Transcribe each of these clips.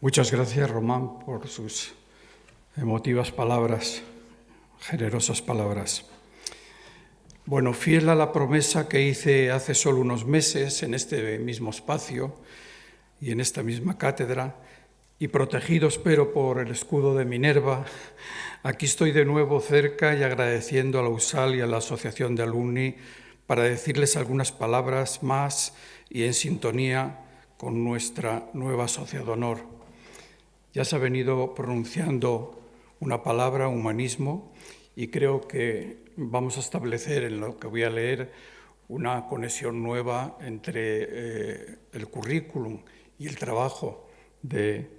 Muchas gracias, Román, por sus emotivas palabras, generosas palabras. Bueno, fiel a la promesa que hice hace solo unos meses en este mismo espacio y en esta misma cátedra, y protegido, espero, por el escudo de Minerva, aquí estoy de nuevo cerca y agradeciendo a la USAL y a la Asociación de Alumni para decirles algunas palabras más y en sintonía con nuestra nueva Sociedad de Honor. Ya se ha venido pronunciando una palabra, humanismo, y creo que vamos a establecer en lo que voy a leer una conexión nueva entre el currículum y el trabajo de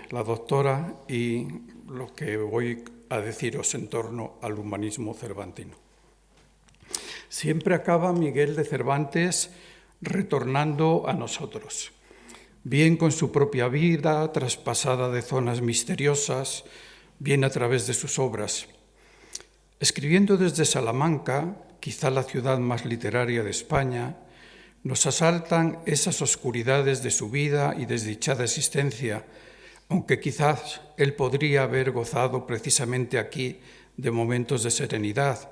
la doctora y lo que voy a deciros en torno al humanismo cervantino. Siempre acaba Miguel de Cervantes retornando a nosotros, bien con su propia vida traspasada de zonas misteriosas, bien a través de sus obras. Escribiendo desde Salamanca, quizá la ciudad más literaria de España, nos asaltan esas oscuridades de su vida y desdichada existencia, aunque quizás él podría haber gozado precisamente aquí de momentos de serenidad,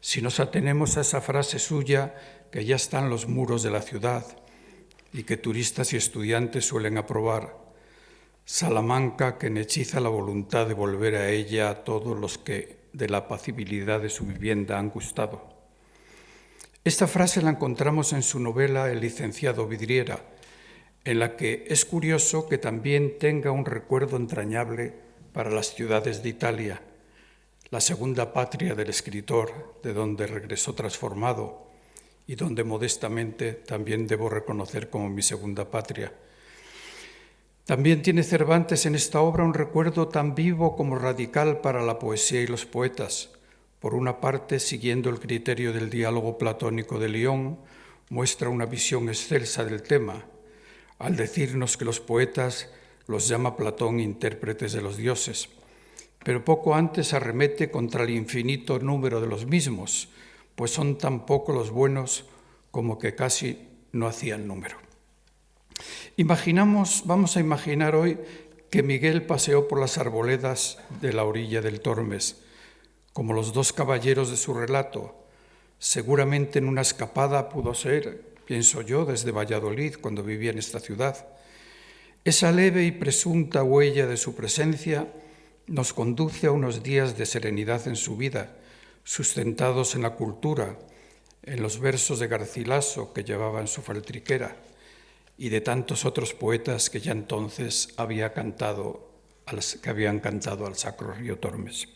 si nos atenemos a esa frase suya que ya están los muros de la ciudad y que turistas y estudiantes suelen aprobar: Salamanca, que hechiza la voluntad de volver a ella a todos los que de la apacibilidad de su vivienda han gustado. Esta frase la encontramos en su novela El licenciado Vidriera, en la que es curioso que también tenga un recuerdo entrañable para las ciudades de Italia, la segunda patria del escritor, de donde regresó transformado y donde modestamente también debo reconocer como mi segunda patria. También tiene Cervantes en esta obra un recuerdo tan vivo como radical para la poesía y los poetas. Por una parte, siguiendo el criterio del diálogo platónico de León, muestra una visión excelsa del tema, al decirnos que los poetas los llama Platón intérpretes de los dioses, pero poco antes arremete contra el infinito número de los mismos, pues son tan pocos los buenos como que casi no hacían número. Vamos a imaginar hoy que Miguel paseó por las arboledas de la orilla del Tormes, como los dos caballeros de su relato. Seguramente en una escapada pudo ser, pienso yo, desde Valladolid, cuando vivía en esta ciudad. Esa leve y presunta huella de su presencia nos conduce a unos días de serenidad en su vida, sustentados en la cultura, en los versos de Garcilaso que llevaba en su faltriquera y de tantos otros poetas que ya entonces habían cantado al Sacro Río Tormes.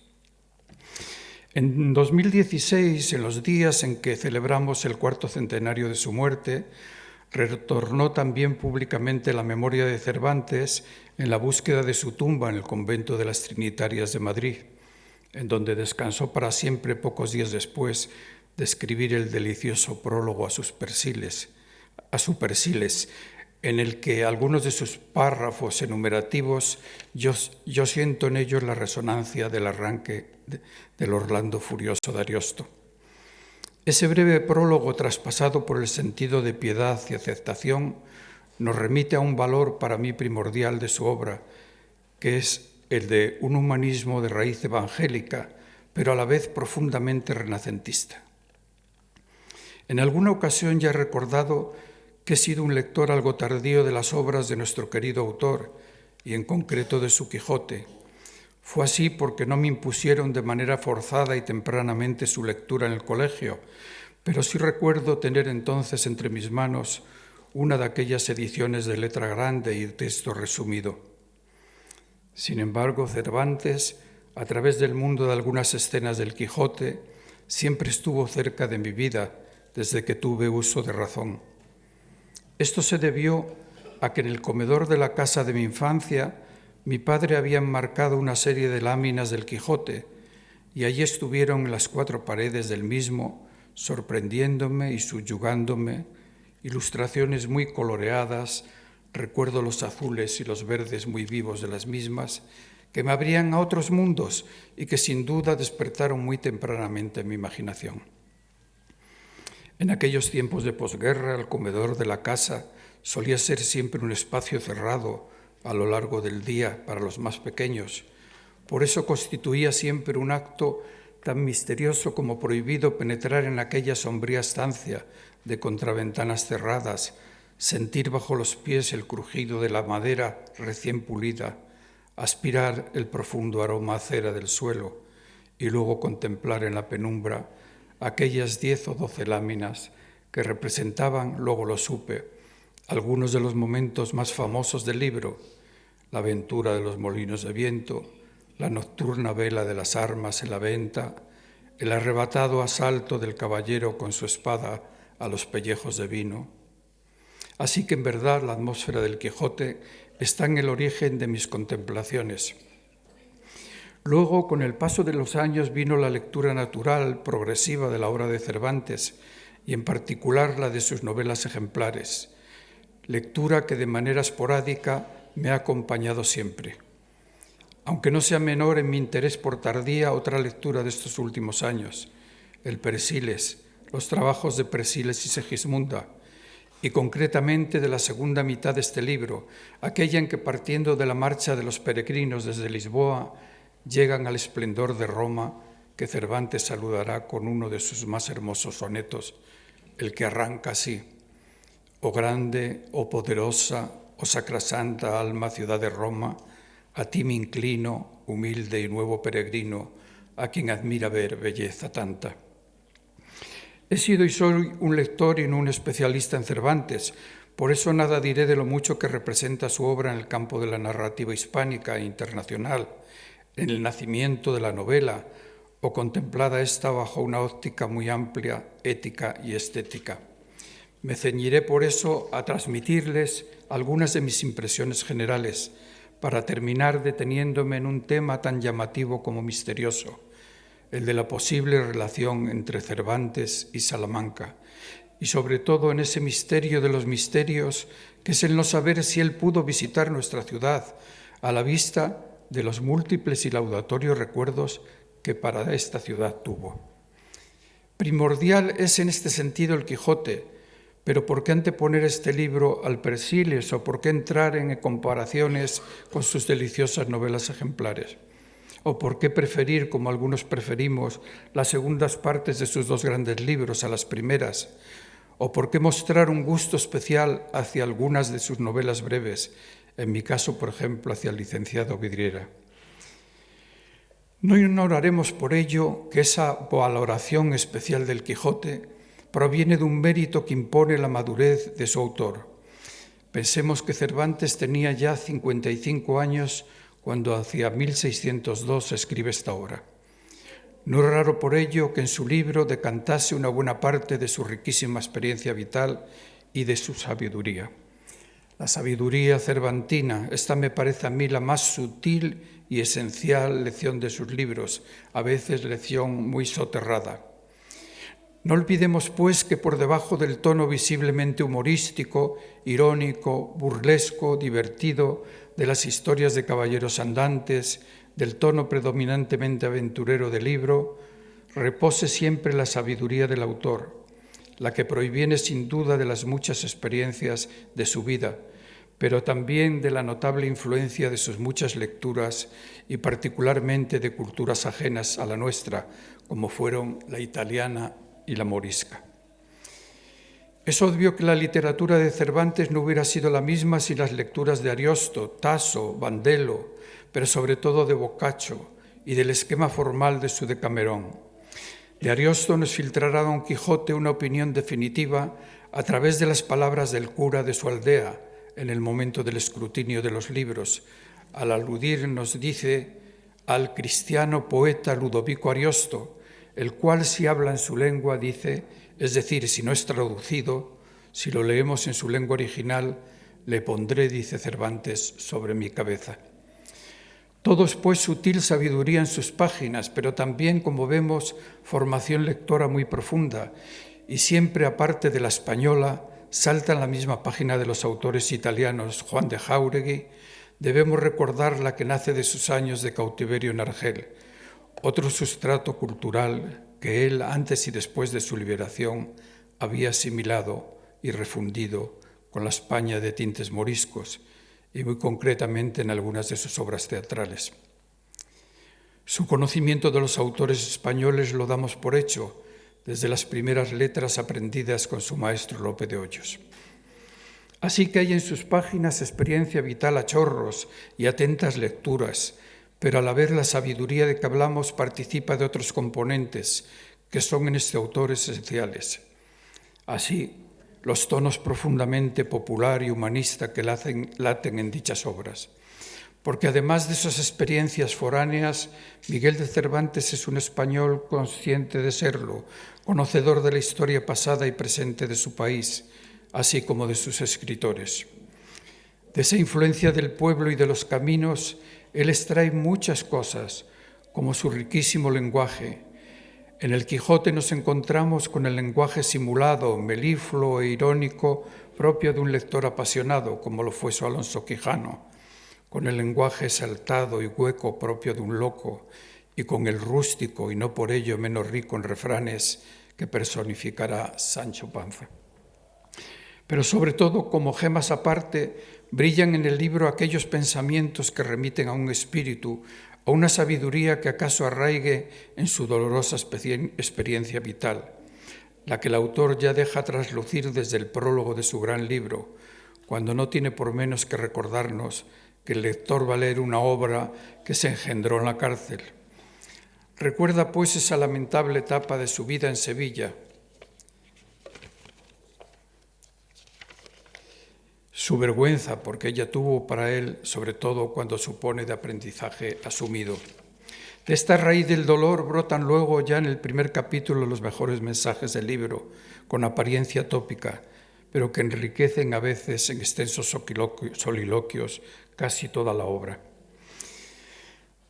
En 2016, en los días en que celebramos el 4º centenario de su muerte, retornó también públicamente la memoria de Cervantes en la búsqueda de su tumba en el convento de las Trinitarias de Madrid, en donde descansó para siempre pocos días después de escribir el delicioso prólogo a su Persiles, en el que algunos de sus párrafos enumerativos yo siento en ellos la resonancia del arranque del Orlando furioso de Ariosto. Ese breve prólogo, traspasado por el sentido de piedad y aceptación, nos remite a un valor para mí primordial de su obra, que es el de un humanismo de raíz evangélica, pero a la vez profundamente renacentista. En alguna ocasión ya he recordado que he sido un lector algo tardío de las obras de nuestro querido autor, y en concreto de su Quijote. Fue así porque no me impusieron de manera forzada y tempranamente su lectura en el colegio, pero sí recuerdo tener entonces entre mis manos una de aquellas ediciones de letra grande y texto resumido. Sin embargo, Cervantes, a través del mundo de algunas escenas del Quijote, siempre estuvo cerca de mi vida desde que tuve uso de razón. Esto se debió a que en el comedor de la casa de mi infancia mi padre había enmarcado una serie de láminas del Quijote y allí estuvieron en las 4 paredes del mismo, sorprendiéndome y subyugándome, ilustraciones muy coloreadas, recuerdo los azules y los verdes muy vivos de las mismas, que me abrían a otros mundos y que sin duda despertaron muy tempranamente mi imaginación. En aquellos tiempos de posguerra, el comedor de la casa solía ser siempre un espacio cerrado, a lo largo del día para los más pequeños. Por eso constituía siempre un acto tan misterioso como prohibido penetrar en aquella sombría estancia de contraventanas cerradas, sentir bajo los pies el crujido de la madera recién pulida, aspirar el profundo aroma a cera del suelo y luego contemplar en la penumbra aquellas 10 o 12 láminas que representaban, luego lo supe, algunos de los momentos más famosos del libro: la aventura de los molinos de viento, la nocturna vela de las armas en la venta, el arrebatado asalto del caballero con su espada a los pellejos de vino. Así que en verdad la atmósfera del Quijote está en el origen de mis contemplaciones. Luego, con el paso de los años, vino la lectura natural, progresiva de la obra de Cervantes, y en particular la de sus novelas ejemplares, lectura que de manera esporádica me ha acompañado siempre. Aunque no sea menor en mi interés por tardía otra lectura de estos últimos años, el Persiles, los trabajos de Persiles y Segismunda, y concretamente de la segunda mitad de este libro, aquella en que, partiendo de la marcha de los peregrinos desde Lisboa, llegan al esplendor de Roma, que Cervantes saludará con uno de sus más hermosos sonetos, el que arranca así: «Oh grande, oh poderosa, oh sacrasanta alma, ciudad de Roma, a ti me inclino, humilde y nuevo peregrino, a quien admira ver belleza tanta». He sido y soy un lector y no un especialista en Cervantes, por eso nada diré de lo mucho que representa su obra en el campo de la narrativa hispánica e internacional, en el nacimiento de la novela, o contemplada esta bajo una óptica muy amplia, ética y estética. Me ceñiré por eso a transmitirles algunas de mis impresiones generales, para terminar deteniéndome en un tema tan llamativo como misterioso, el de la posible relación entre Cervantes y Salamanca, y sobre todo en ese misterio de los misterios, que es el no saber si él pudo visitar nuestra ciudad a la vista de los múltiples y laudatorios recuerdos que para esta ciudad tuvo. Primordial es en este sentido el Quijote, pero ¿por qué anteponer este libro al Persiles o por qué entrar en comparaciones con sus deliciosas novelas ejemplares? ¿O por qué preferir, como algunos preferimos, las segundas partes de sus dos grandes libros a las primeras? ¿O por qué mostrar un gusto especial hacia algunas de sus novelas breves? En mi caso, por ejemplo, hacia el licenciado Vidriera. No ignoraremos por ello que esa valoración especial del Quijote proviene de un mérito que impone la madurez de su autor. Pensemos que Cervantes tenía ya 55 años cuando hacia 1602 escribe esta obra. No es raro por ello que en su libro decantase una buena parte de su riquísima experiencia vital y de su sabiduría. La sabiduría cervantina, esta me parece a mí la más sutil y esencial lección de sus libros, a veces lección muy soterrada. No olvidemos, pues, que por debajo del tono visiblemente humorístico, irónico, burlesco, divertido de las historias de caballeros andantes, del tono predominantemente aventurero del libro, repose siempre la sabiduría del autor, la que proviene sin duda de las muchas experiencias de su vida, pero también de la notable influencia de sus muchas lecturas y particularmente de culturas ajenas a la nuestra, como fueron la italiana y la morisca. Es obvio que la literatura de Cervantes no hubiera sido la misma sin las lecturas de Ariosto, Tasso, Bandello, pero sobre todo de Boccaccio y del esquema formal de su Decamerón. De Ariosto nos filtrará Don Quijote una opinión definitiva a través de las palabras del cura de su aldea en el momento del escrutinio de los libros. Al aludir nos dice al cristiano poeta Ludovico Ariosto, el cual si habla en su lengua dice, es decir, si no es traducido, si lo leemos en su lengua original, le pondré, dice Cervantes, sobre mi cabeza. Todo es pues sutil sabiduría en sus páginas, pero también, como vemos, formación lectora muy profunda, y siempre aparte de la española, salta en la misma página de los autores italianos Juan de Jáuregui, debemos recordar la que nace de sus años de cautiverio en Argel, otro sustrato cultural que él, antes y después de su liberación, había asimilado y refundido con la España de tintes moriscos, y muy concretamente en algunas de sus obras teatrales. Su conocimiento de los autores españoles lo damos por hecho desde las primeras letras aprendidas con su maestro Lope de Hoyos. Así que hay en sus páginas experiencia vital a chorros y atentas lecturas, pero al haber la sabiduría de que hablamos participa de otros componentes que son en este autor esenciales. Así, los tonos profundamente popular y humanista que laten en dichas obras. Porque además de esas experiencias foráneas, Miguel de Cervantes es un español consciente de serlo, conocedor de la historia pasada y presente de su país, así como de sus escritores. De esa influencia del pueblo y de los caminos, él extrae muchas cosas, como su riquísimo lenguaje. En el Quijote nos encontramos con el lenguaje simulado, melifluo e irónico propio de un lector apasionado, como lo fue su Alonso Quijano, con el lenguaje exaltado y hueco propio de un loco, y con el rústico y no por ello menos rico en refranes que personificará Sancho Panza. Pero sobre todo, como gemas aparte, brillan en el libro aquellos pensamientos que remiten a un espíritu, a una sabiduría que acaso arraigue en su dolorosa experiencia vital, la que el autor ya deja traslucir desde el prólogo de su gran libro, cuando no tiene por menos que recordarnos que el lector va a leer una obra que se engendró en la cárcel. Recuerda pues esa lamentable etapa de su vida en Sevilla, su vergüenza, porque ella tuvo para él, sobre todo cuando supone de aprendizaje asumido. De esta raíz del dolor brotan luego ya en el primer capítulo los mejores mensajes del libro, con apariencia tópica, pero que enriquecen a veces en extensos soliloquios casi toda la obra.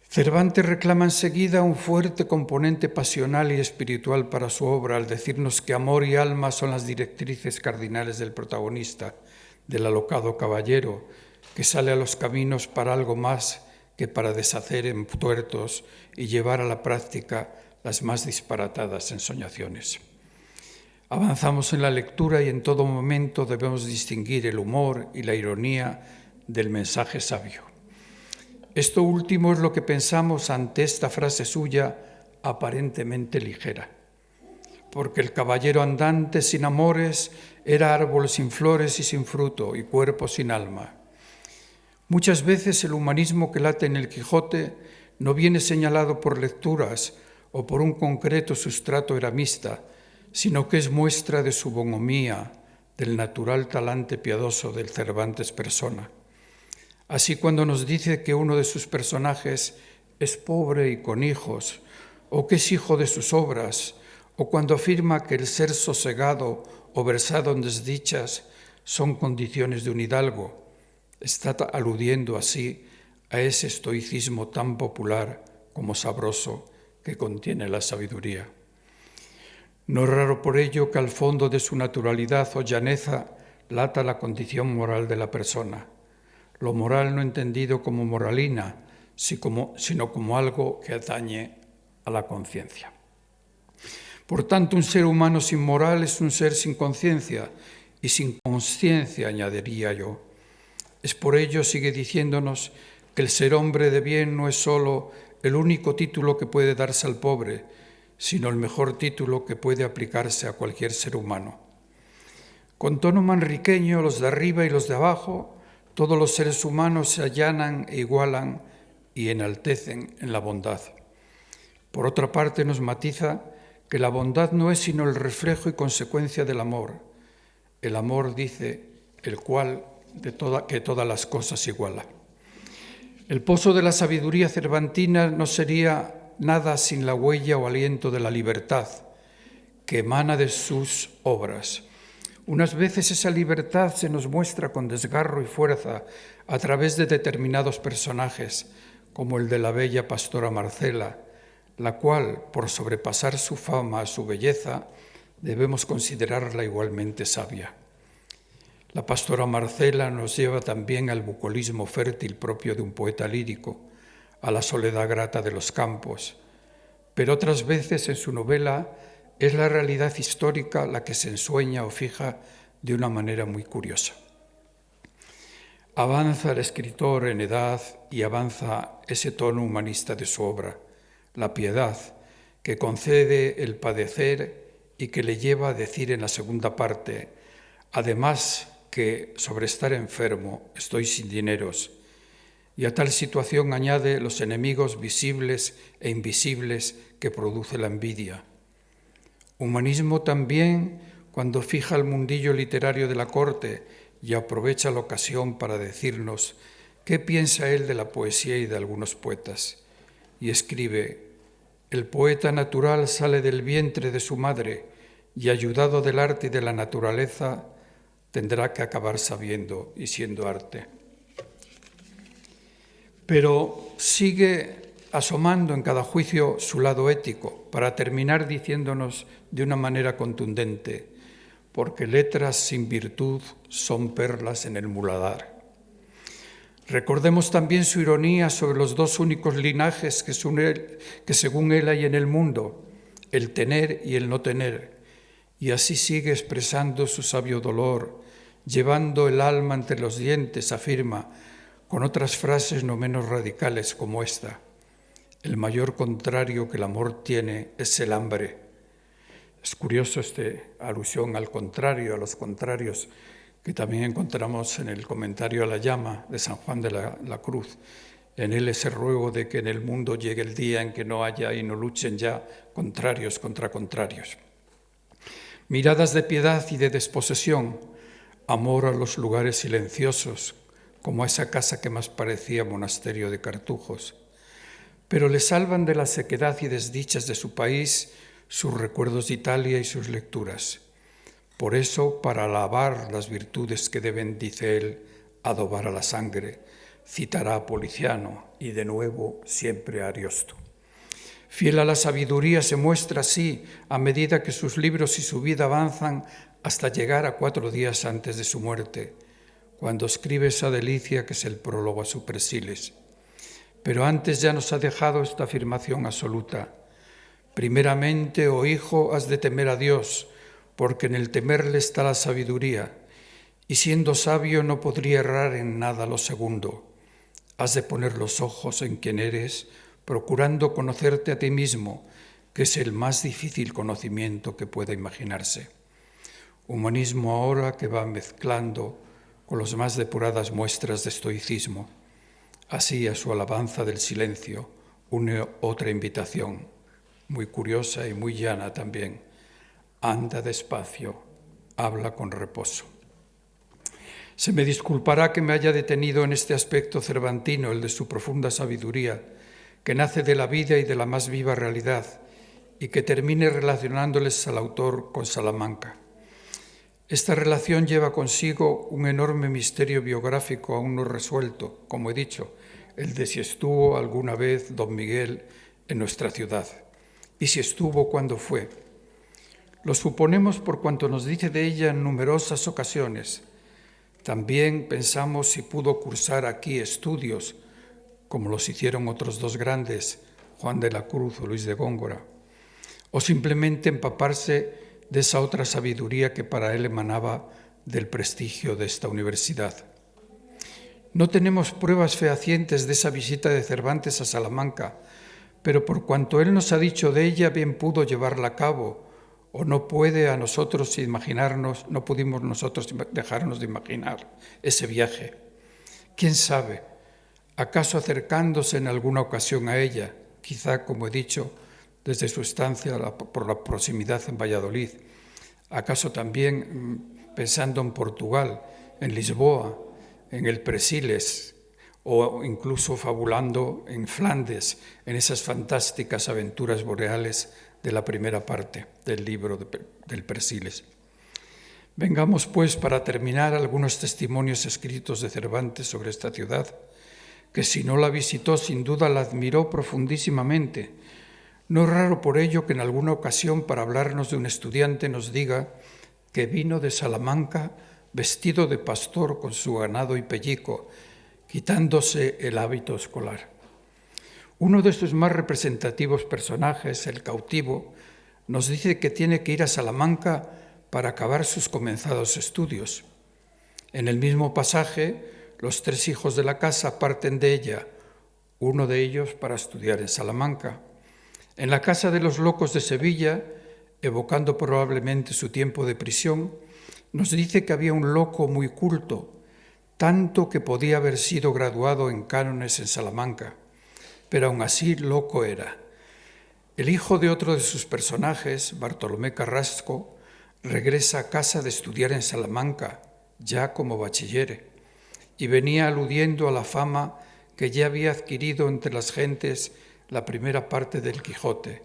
Cervantes reclama enseguida un fuerte componente pasional y espiritual para su obra al decirnos que amor y alma son las directrices cardinales del protagonista, del alocado caballero, que sale a los caminos para algo más que para deshacer en tuertos y llevar a la práctica las más disparatadas ensoñaciones. Avanzamos en la lectura y en todo momento debemos distinguir el humor y la ironía del mensaje sabio. Esto último es lo que pensamos ante esta frase suya aparentemente ligera. Porque el caballero andante sin amores era árbol sin flores y sin fruto y cuerpo sin alma. Muchas veces el humanismo que late en el Quijote no viene señalado por lecturas o por un concreto sustrato eramista, sino que es muestra de su bonhomía, del natural talante piadoso del Cervantes persona. Así cuando nos dice que uno de sus personajes es pobre y con hijos, o que es hijo de sus obras, o cuando afirma que el ser sosegado o versado en desdichas son condiciones de un hidalgo, está aludiendo así a ese estoicismo tan popular como sabroso que contiene la sabiduría. No es raro por ello que al fondo de su naturalidad o llaneza lata la condición moral de la persona, lo moral no entendido como moralina, sino como algo que atañe a la conciencia. Por tanto, un ser humano sin moral es un ser sin conciencia y sin consciencia, añadiría yo. Es por ello, sigue diciéndonos, que el ser hombre de bien no es solo el único título que puede darse al pobre, sino el mejor título que puede aplicarse a cualquier ser humano. Con tono manriqueño, los de arriba y los de abajo, todos los seres humanos se allanan e igualan y enaltecen en la bondad. Por otra parte, nos matiza que la bondad no es sino el reflejo y consecuencia del amor. El amor, dice, el cual que todas las cosas iguala. El pozo de la sabiduría cervantina no sería nada sin la huella o aliento de la libertad que emana de sus obras. Unas veces esa libertad se nos muestra con desgarro y fuerza a través de determinados personajes, como el de la bella pastora Marcela, la cual, por sobrepasar su fama a su belleza, debemos considerarla igualmente sabia. La pastora Marcela nos lleva también al bucolismo fértil propio de un poeta lírico, a la soledad grata de los campos, pero otras veces en su novela es la realidad histórica la que se ensueña o fija de una manera muy curiosa. Avanza el escritor en edad y avanza ese tono humanista de su obra, la piedad, que concede el padecer y que le lleva a decir en la segunda parte, además que sobre estar enfermo estoy sin dineros, y a tal situación añade los enemigos visibles e invisibles que produce la envidia. Humanismo también cuando fija el mundillo literario de la corte y aprovecha la ocasión para decirnos qué piensa él de la poesía y de algunos poetas. Y escribe, el poeta natural sale del vientre de su madre y ayudado del arte y de la naturaleza tendrá que acabar sabiendo y siendo arte. Pero sigue asomando en cada juicio su lado ético para terminar diciéndonos de una manera contundente, porque letras sin virtud son perlas en el muladar. Recordemos también su ironía sobre los dos únicos linajes que según él hay en el mundo, el tener y el no tener, y así sigue expresando su sabio dolor, llevando el alma entre los dientes, afirma, con otras frases no menos radicales como esta, el mayor contrario que el amor tiene es el hambre. Es curioso esta alusión al contrario, a los contrarios, que también encontramos en el comentario a la llama de San Juan de la Cruz. En él ese ruego de que en el mundo llegue el día en que no haya y no luchen ya contrarios contra contrarios. Miradas de piedad y de desposesión, amor a los lugares silenciosos, como a esa casa que más parecía monasterio de cartujos. Pero le salvan de la sequedad y desdichas de su país sus recuerdos de Italia y sus lecturas. Por eso, para alabar las virtudes que deben, dice él, adobar a la sangre, citará a Policiano y de nuevo siempre a Ariosto. Fiel a la sabiduría se muestra así a medida que sus libros y su vida avanzan hasta llegar a 4 días antes de su muerte, cuando escribe esa delicia que es el prólogo a su Persiles. Pero antes ya nos ha dejado esta afirmación absoluta. Primeramente, oh hijo, has de temer a Dios, porque en el temerle está la sabiduría, y siendo sabio no podría errar en nada lo segundo. Has de poner los ojos en quien eres, procurando conocerte a ti mismo, que es el más difícil conocimiento que pueda imaginarse. Humanismo ahora que va mezclando con las más depuradas muestras de estoicismo. Así a su alabanza del silencio une otra invitación, muy curiosa y muy llana también. Anda despacio, habla con reposo. Se me disculpará que me haya detenido en este aspecto cervantino, el de su profunda sabiduría, que nace de la vida y de la más viva realidad, y que termine relacionándoles al autor con Salamanca. Esta relación lleva consigo un enorme misterio biográfico aún no resuelto, como he dicho, el de si estuvo alguna vez don Miguel en nuestra ciudad, y si estuvo, ¿cuándo fue? Lo suponemos por cuanto nos dice de ella en numerosas ocasiones. También pensamos si pudo cursar aquí estudios, como los hicieron otros dos grandes, Juan de la Cruz o Luis de Góngora, o simplemente empaparse de esa otra sabiduría que para él emanaba del prestigio de esta universidad. No tenemos pruebas fehacientes de esa visita de Cervantes a Salamanca, pero por cuanto él nos ha dicho de ella, bien pudo llevarla a cabo, o no puede a nosotros imaginarnos, no pudimos nosotros dejarnos de imaginar ese viaje. ¿Quién sabe? ¿Acaso acercándose en alguna ocasión a ella, quizá, como he dicho, desde su estancia por la proximidad en Valladolid? ¿Acaso también pensando en Portugal, en Lisboa, en el Persiles, o incluso fabulando en Flandes, en esas fantásticas aventuras boreales de la primera parte del libro del Persiles? Vengamos, pues, para terminar, algunos testimonios escritos de Cervantes sobre esta ciudad, que si no la visitó, sin duda la admiró profundísimamente. No es raro por ello que en alguna ocasión, para hablarnos de un estudiante, nos diga que vino de Salamanca vestido de pastor con su ganado y pellico, quitándose el hábito escolar. Uno de sus más representativos personajes, el cautivo, nos dice que tiene que ir a Salamanca para acabar sus comenzados estudios. En el mismo pasaje, Los 3 hijos de la casa parten de ella, uno de ellos para estudiar en Salamanca. En la Casa de los Locos de Sevilla, evocando probablemente su tiempo de prisión, nos dice que había un loco muy culto, tanto que podía haber sido graduado en cánones en Salamanca, pero aún así loco era. El hijo de otro de sus personajes, Bartolomé Carrasco, regresa a casa de estudiar en Salamanca, ya como bachiller, y venía aludiendo a la fama que ya había adquirido entre las gentes la primera parte del Quijote.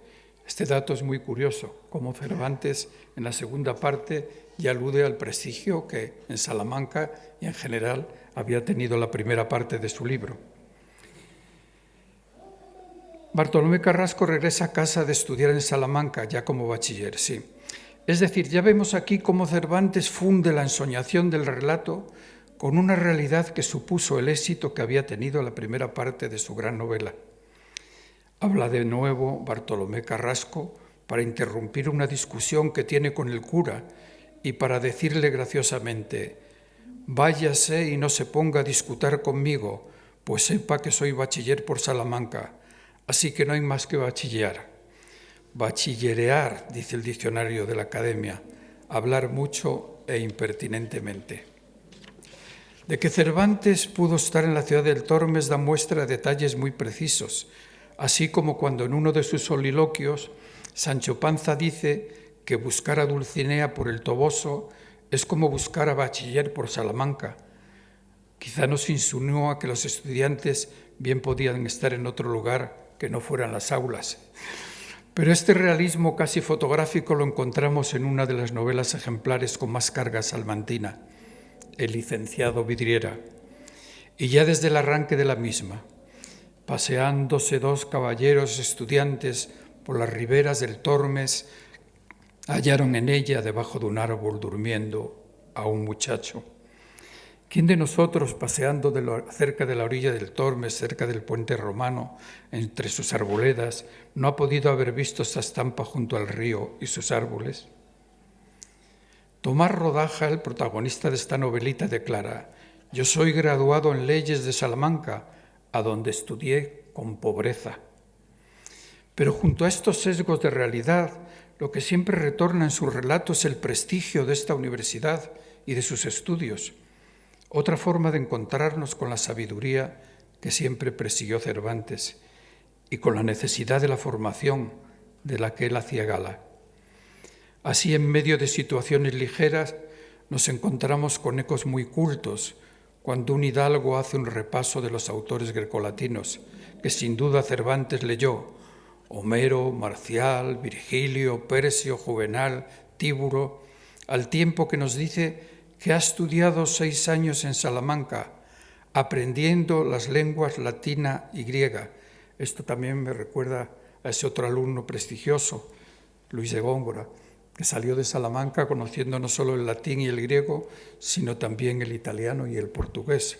Este dato es muy curioso, como Cervantes en la segunda parte ya alude al prestigio que en Salamanca y en general había tenido la primera parte de su libro. Bartolomé Carrasco regresa a casa de estudiar en Salamanca, ya como bachiller, sí. Es decir, ya vemos aquí cómo Cervantes funde la ensoñación del relato con una realidad que supuso el éxito que había tenido la primera parte de su gran novela. Habla de nuevo Bartolomé Carrasco para interrumpir una discusión que tiene con el cura y para decirle graciosamente: «Váyase y no se ponga a discutir conmigo, pues sepa que soy bachiller por Salamanca, así que no hay más que bachillear». Bachillerear, dice el diccionario de la Academia, hablar mucho e impertinentemente. De que Cervantes pudo estar en la ciudad del Tormes da muestra detalles muy precisos, así como cuando en uno de sus soliloquios Sancho Panza dice que buscar a Dulcinea por el Toboso es como buscar a bachiller por Salamanca. Quizá nos insinúa que los estudiantes bien podían estar en otro lugar que no fueran las aulas. Pero este realismo casi fotográfico lo encontramos en una de las novelas ejemplares con más carga salmantina, El licenciado Vidriera, y ya desde el arranque de la misma, paseándose 2 caballeros estudiantes por las riberas del Tormes, hallaron en ella, debajo de un árbol durmiendo, a un muchacho. ¿Quién de nosotros, paseando cerca de la orilla del Tormes, cerca del puente romano, entre sus arboledas, no ha podido haber visto esta estampa junto al río y sus árboles? Tomás Rodaja, el protagonista de esta novelita, declara: «Yo soy graduado en leyes de Salamanca, a donde estudié con pobreza». Pero junto a estos sesgos de realidad, lo que siempre retorna en su relato es el prestigio de esta universidad y de sus estudios. Otra forma de encontrarnos con la sabiduría que siempre persiguió Cervantes y con la necesidad de la formación de la que él hacía gala. Así, en medio de situaciones ligeras, nos encontramos con ecos muy cultos, cuando un hidalgo hace un repaso de los autores grecolatinos, que sin duda Cervantes leyó: Homero, Marcial, Virgilio, Persio, Juvenal, Tíbulo, al tiempo que nos dice que ha estudiado 6 años en Salamanca, aprendiendo las lenguas latina y griega. Esto también me recuerda a ese otro alumno prestigioso, Luis de Góngora, que salió de Salamanca conociendo no solo el latín y el griego, sino también el italiano y el portugués.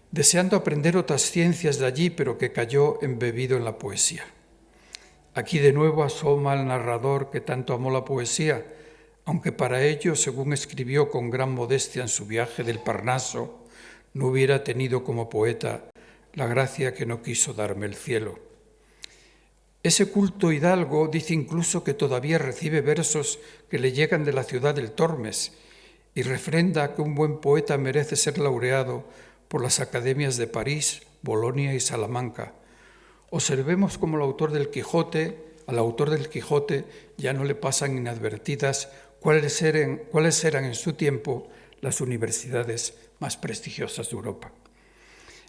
Deseando aprender otras ciencias de allí, pero que cayó embebido en la poesía. Aquí de nuevo asoma el narrador que tanto amó la poesía, aunque para ello, según escribió con gran modestia en su viaje del Parnaso, no hubiera tenido como poeta la gracia que no quiso darme el cielo. Ese culto hidalgo dice incluso que todavía recibe versos que le llegan de la ciudad del Tormes y refrenda que un buen poeta merece ser laureado por las academias de París, Bolonia y Salamanca. Observemos cómo al autor del Quijote ya no le pasan inadvertidas cuáles eran en su tiempo las universidades más prestigiosas de Europa.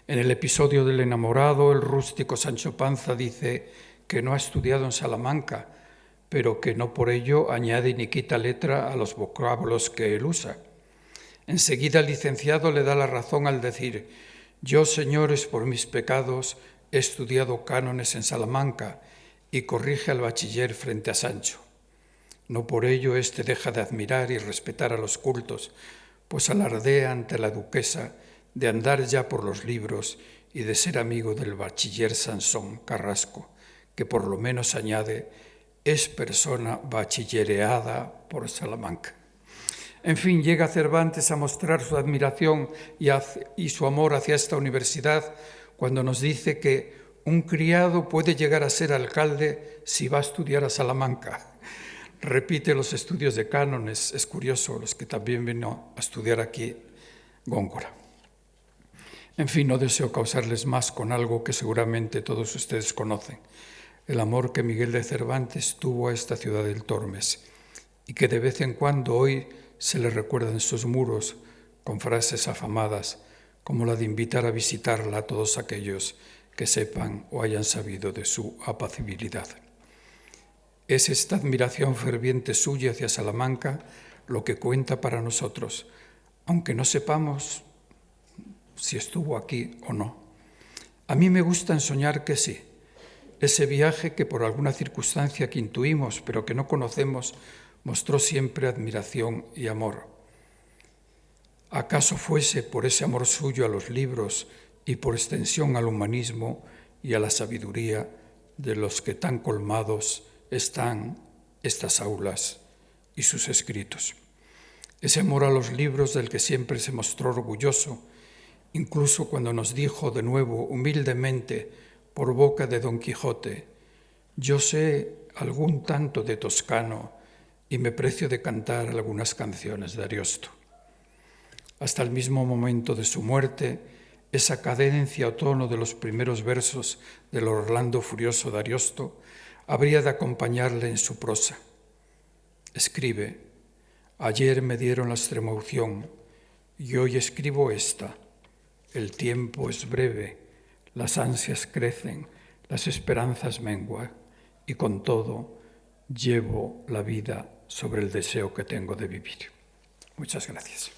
En el episodio del enamorado, el rústico Sancho Panza dice que no ha estudiado en Salamanca, pero que no por ello añade ni quita letra a los vocablos que él usa. Enseguida el licenciado le da la razón al decir: «Yo, señores, por mis pecados he estudiado cánones en Salamanca», y corrige al bachiller frente a Sancho. No por ello éste deja de admirar y respetar a los cultos, pues alardea ante la duquesa de andar ya por los libros y de ser amigo del bachiller Sansón Carrasco, que por lo menos añade, es persona bachillereada por Salamanca. En fin, llega Cervantes a mostrar su admiración y su amor hacia esta universidad cuando nos dice que un criado puede llegar a ser alcalde si va a estudiar a Salamanca. Repite los estudios de cánones, es curioso, los que también vino a estudiar aquí Góngora. En fin, no deseo causarles más con algo que seguramente todos ustedes conocen, el amor que Miguel de Cervantes tuvo a esta ciudad del Tormes y que de vez en cuando hoy se le recuerda en sus muros con frases afamadas como la de invitar a visitarla a todos aquellos que sepan o hayan sabido de su apacibilidad. Es esta admiración ferviente suya hacia Salamanca lo que cuenta para nosotros, aunque no sepamos si estuvo aquí o no. A mí me gusta soñar que sí. Ese viaje que por alguna circunstancia que intuimos pero que no conocemos mostró siempre admiración y amor. ¿Acaso fuese por ese amor suyo a los libros y por extensión al humanismo y a la sabiduría de los que tan colmados están estas aulas y sus escritos? Ese amor a los libros del que siempre se mostró orgulloso, incluso cuando nos dijo de nuevo humildemente por boca de Don Quijote: yo sé algún tanto de toscano y me precio de cantar algunas canciones de Ariosto. Hasta el mismo momento de su muerte, esa cadencia o tono de los primeros versos del Orlando Furioso de Ariosto habría de acompañarle en su prosa. Escribe: ayer me dieron la extremaunción y hoy escribo esta. El tiempo es breve, las ansias crecen, las esperanzas menguan, y con todo llevo la vida sobre el deseo que tengo de vivir. Muchas gracias.